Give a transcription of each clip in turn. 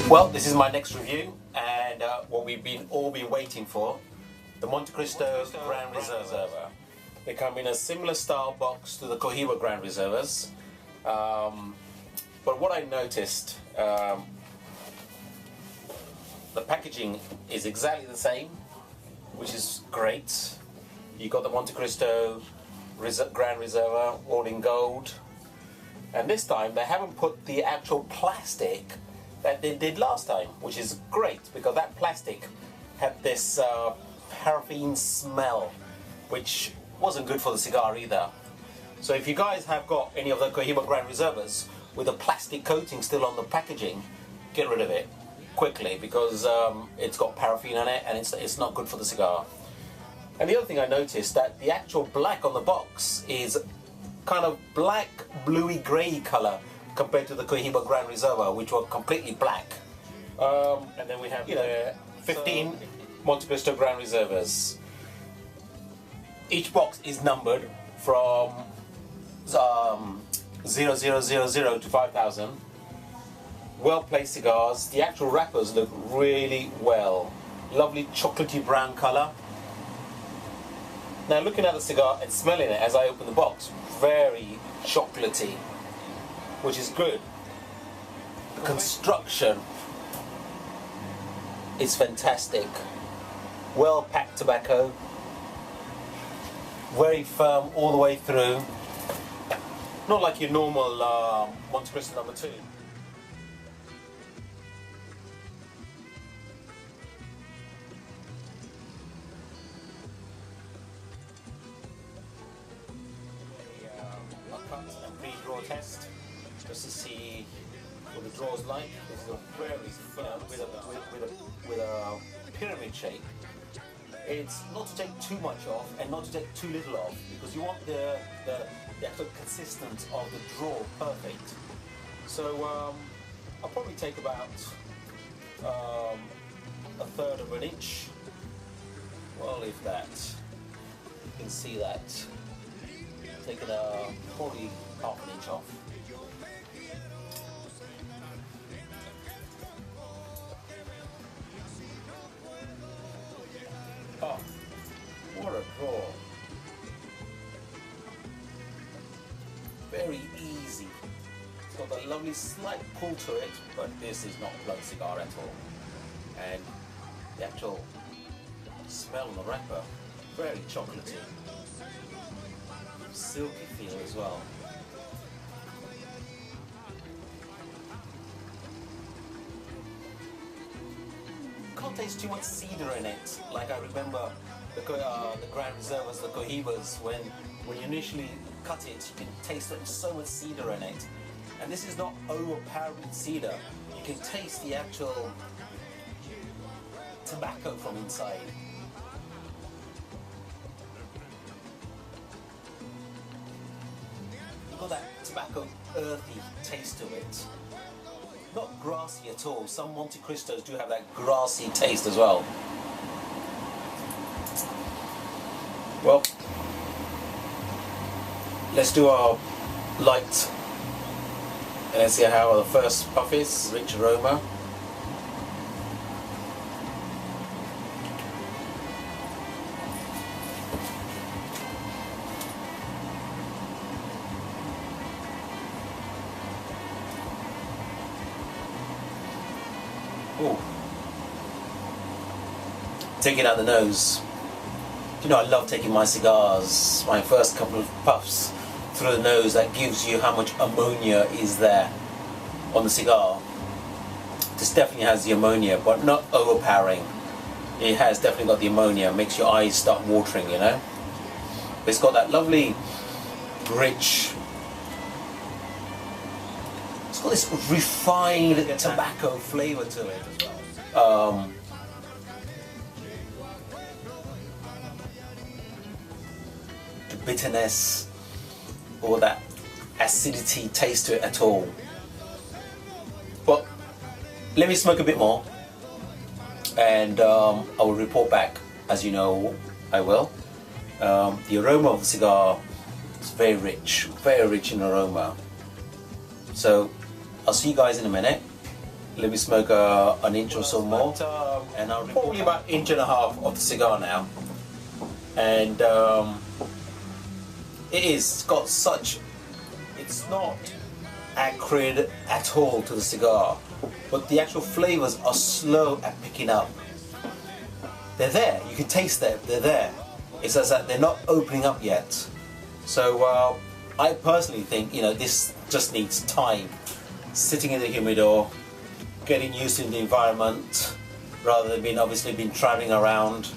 Well, this is my next review, and what we've all been waiting for, the Montecristo Gran Reserva. They come in a similar style box to the Cohiba Gran Reservas, but what I noticed, the packaging is exactly the same, which is great. You got the Montecristo Gran Reserva all in gold, and this time they haven't put the actual plastic that they did last time, which is great because that plastic had this paraffin smell, which wasn't good for the cigar either. So if you guys have got any of the Cohiba Gran Reservas with a plastic coating still on the packaging, get rid of it quickly because it's got paraffin on it and it's not good for the cigar. And the other thing I noticed, that the actual black on the box is kind of black, bluey grey colour compared to the Cohiba Gran Reserva, which were completely black. And then we have the 15 Montecristo Gran Reservas. Each box is numbered from 0000 to 5000. Well placed cigars. The actual wrappers look really well. Lovely chocolatey brown colour. Now looking at the cigar and smelling it as I open the box, very chocolatey, which is good. The construction is fantastic. Well packed tobacco, very firm all the way through. Not like your normal Montecristo number 2. A cut and pre-draw test just to see what the draw is like. This is a very firm with a pyramid shape. It's not to take too much off and not to take too little off, because you want the actual consistency of the draw perfect. So I'll probably take about a third of an inch. Well, if that, you can see that. Taking probably half an inch off. Oh, what a draw. Very easy. It's got a lovely slight pull to it, but this is not a plug cigar at all. And the actual smell on the wrapper, very chocolatey. Silky feel as well. Can't taste too much cedar in it. Like I remember the Gran Reservas, the Cohibas, when you initially cut it, you can taste so much cedar in it. And this is not overpowering cedar. You can taste the actual tobacco from inside. Got that tobacco earthy taste to it. Not grassy at all. Some Montecristos do have that grassy taste as well. Well, let's do our light and let's see how the first puff is. Rich aroma. Ooh. Take it out the nose. You know, I love taking my cigars, my first couple of puffs through the nose. That gives you how much ammonia is there on the cigar. This definitely has the ammonia, but not overpowering. It has definitely got the ammonia. Makes your eyes start watering, you know. But it's got that lovely, rich. It's got this refined tobacco flavour to it as well. The bitterness or that acidity taste to it at all. But let me smoke a bit more and I will report back, as you know I will. The aroma of the cigar is very rich in aroma. So I'll see you guys in a minute Let me smoke an inch or so more, and I'll probably about inch and a half of the cigar now. And it's got such, it's not acrid at all to the cigar, but the actual flavors are slow at picking up. They're there, you can taste them, they're there. It's just that they're not opening up yet. So I personally think, you know, this just needs time. Sitting in the humidor, getting used to the environment, rather than being traveling around.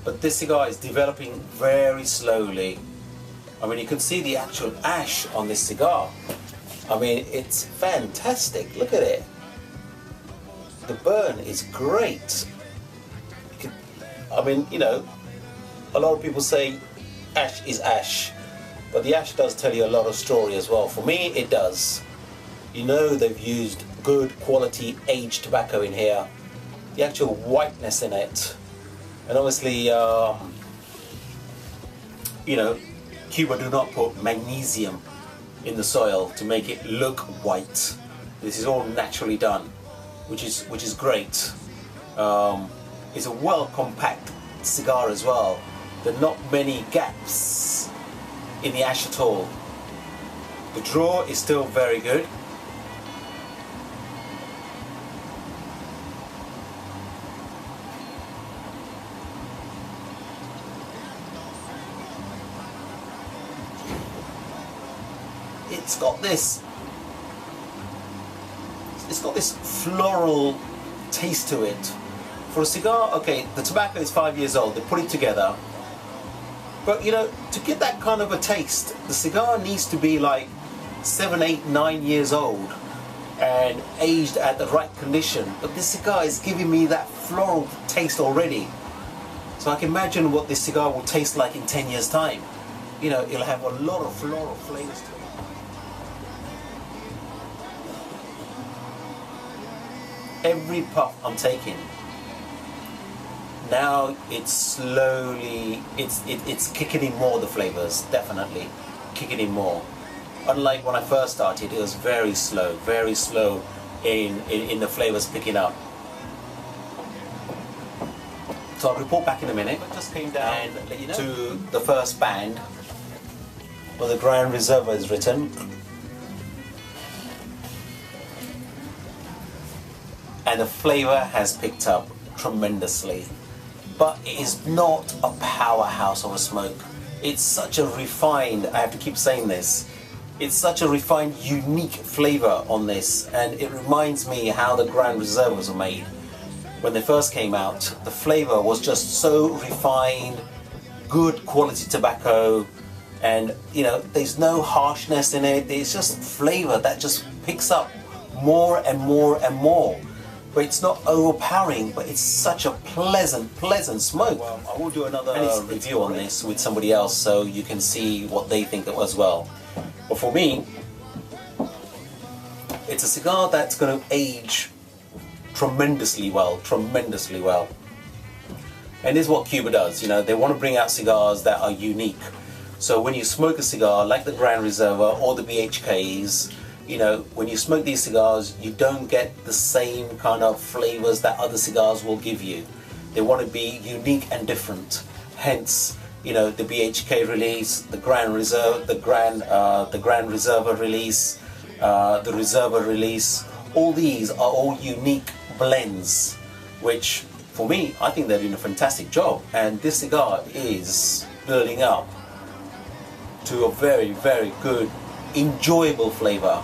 But this cigar is developing very slowly. I mean, you can see the actual ash on this cigar. I mean, it's fantastic. Look at it. The burn is great. I mean, you know, a lot of people say ash is ash, but the ash does tell you a lot of story as well. For me, it does. You know, they've used good quality aged tobacco in here. The actual whiteness in it. And obviously, you know, Cuba do not put magnesium in the soil to make it look white. This is all naturally done, which is great. It's a well compact cigar as well. There are not many gaps in the ash at all. The draw is still very good. It's got this floral taste to it. For a cigar, okay, the tobacco is 5 years old, they put it together. But you know, to get that kind of a taste, the cigar needs to be like 7, 8, 9 years old and aged at the right condition. But this cigar is giving me that floral taste already. So I can imagine what this cigar will taste like in 10 years' time. You know, it'll have a lot of floral flavors to it. Every puff I'm taking, now it's slowly, it's kicking in more, the flavors, definitely kicking in more. Unlike when I first started, it was very slow in the flavors picking up. So I'll report back in a minute. I just came down and let you know to the first band where the Gran Reserva is written. And the flavor has picked up tremendously. But it is not a powerhouse of a smoke. It's such a refined, I have to keep saying this, it's such a refined, unique flavor on this, and it reminds me how the Gran Reservas were made. When they first came out, the flavor was just so refined, good quality tobacco, and you know, there's no harshness in it, it's just flavor that just picks up more and more and more. But it's not overpowering, but it's such a pleasant smoke. Well, I will do another review on this with somebody else so you can see what they think as well. But for me, it's a cigar that's going to age tremendously well. And this is what Cuba does, you know, they want to bring out cigars that are unique. So when you smoke a cigar like the Gran Reserva or the BHKs, you know, when you smoke these cigars, you don't get the same kind of flavors that other cigars will give you. They want to be unique and different. Hence, you know, the BHK release, the Gran Reserva, the Gran Reserva release, the Reserva release. All these are all unique blends, which for me, I think they're doing a fantastic job. And this cigar is building up to a very, very good, enjoyable flavor.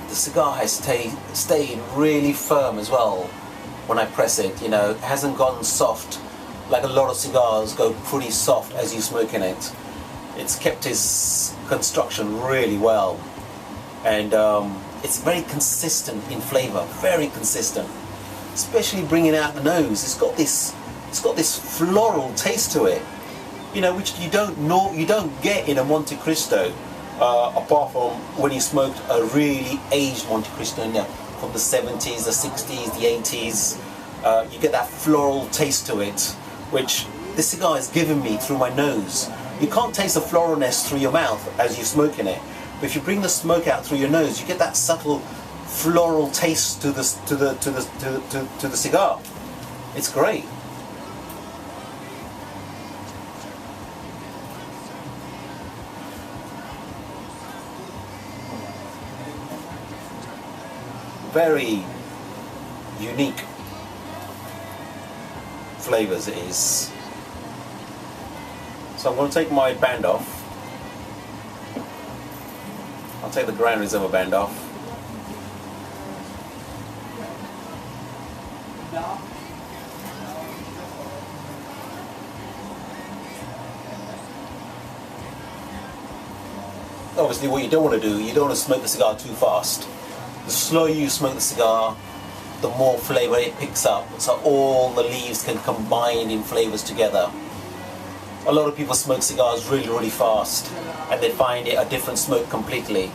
The cigar has stayed really firm as well when I press it, you know, it hasn't gone soft like a lot of cigars go pretty soft as you smoke in it. It's kept its construction really well, and it's very consistent in flavor, very consistent, especially bringing out the nose. It's got this floral taste to it, you know, which you don't get in a Montecristo. Apart from when you smoked a really aged Montecristo, you know, from the 70s, the 60s, the 80s, You get that floral taste to it, which this cigar is giving me through my nose. You can't taste the floralness through your mouth as you're smoking it, but if you bring the smoke out through your nose, you get that subtle floral taste to the cigar. It's great. Very unique flavors it is. So I'm going to take my band off. I'll take the Gran Reserva band off. Obviously what you don't want to do, you don't want to smoke the cigar too fast. The slower you smoke the cigar, the more flavor it picks up, so all the leaves can combine in flavors together. A lot of people smoke cigars really fast and they find it a different smoke completely.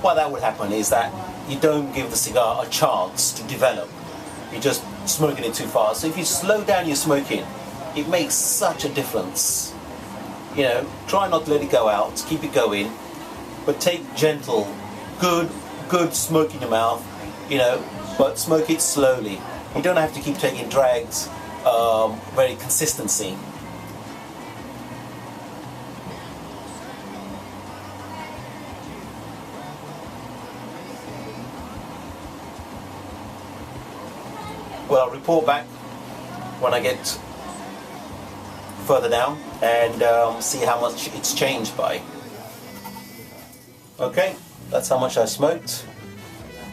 What that would happen is that you don't give the cigar a chance to develop. You're just smoking it too fast. So if you slow down your smoking, it makes such a difference. You know, try not to let it go out, keep it going, but take gentle, good smoke in your mouth, you know, but smoke it slowly. You don't have to keep taking drags, very consistency. Well, I'll report back when I get further down and see how much it's changed by. Okay, that's how much I smoked.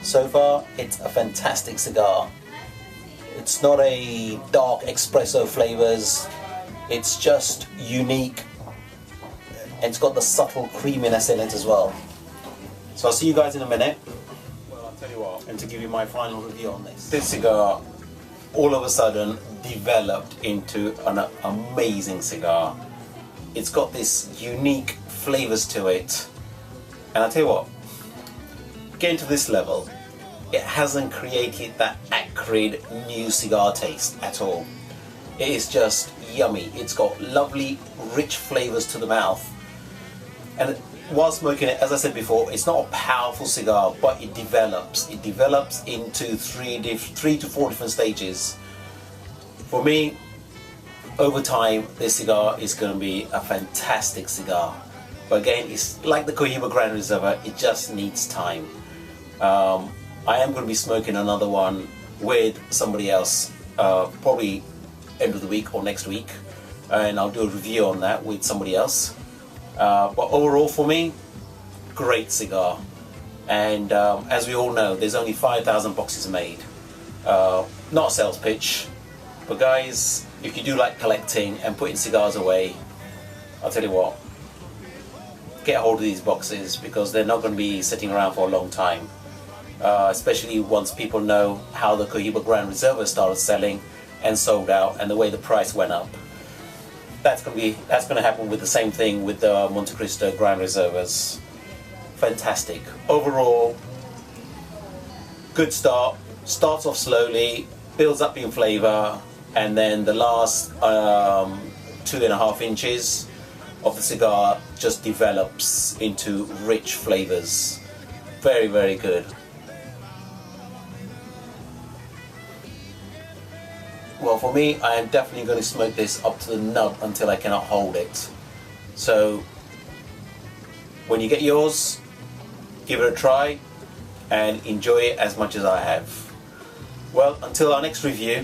So far, it's a fantastic cigar. It's not a dark espresso flavors. It's just unique. And it's got the subtle creaminess in it as well. So I'll see you guys in a minute. Well, I'll tell you what, and to give you my final review on this. This cigar, all of a sudden, developed into an amazing cigar. It's got this unique flavors to it. And I'll tell you what, getting to this level, it hasn't created that acrid new cigar taste at all. It is just yummy. It's got lovely, rich flavors to the mouth. And while smoking it, as I said before, it's not a powerful cigar, but it develops. It develops into three to four different stages. For me, over time, this cigar is going to be a fantastic cigar. But again, it's like the Cohiba Gran Reserva, it just needs time. I am going to be smoking another one with somebody else, probably end of the week or next week, and I'll do a review on that with somebody else. But overall for me, great cigar. And as we all know, there's only 5,000 boxes made. Not a sales pitch, but guys, if you do like collecting and putting cigars away, I'll tell you what, get a hold of these boxes because they're not going to be sitting around for a long time. Especially once people know how the Cohiba Gran Reserva started selling and sold out, and the way the price went up. That's going to happen with the same thing with the Montecristo Gran Reservas. Fantastic. Overall, good start. Starts off slowly, builds up in flavor, and then the last 2.5 inches of the cigar just develops into rich flavors. Very, very good. Well, for me, I am definitely going to smoke this up to the nub until I cannot hold it. So, when you get yours, give it a try and enjoy it as much as I have. Well, until our next review,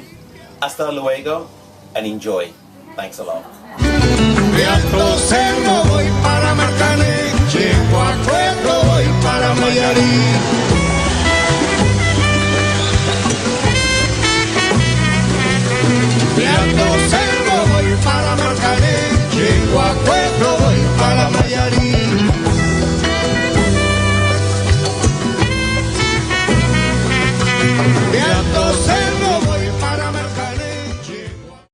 hasta luego and enjoy. Thanks a lot. Voy para Marcané, llego a Cueto, voy para Mayarí.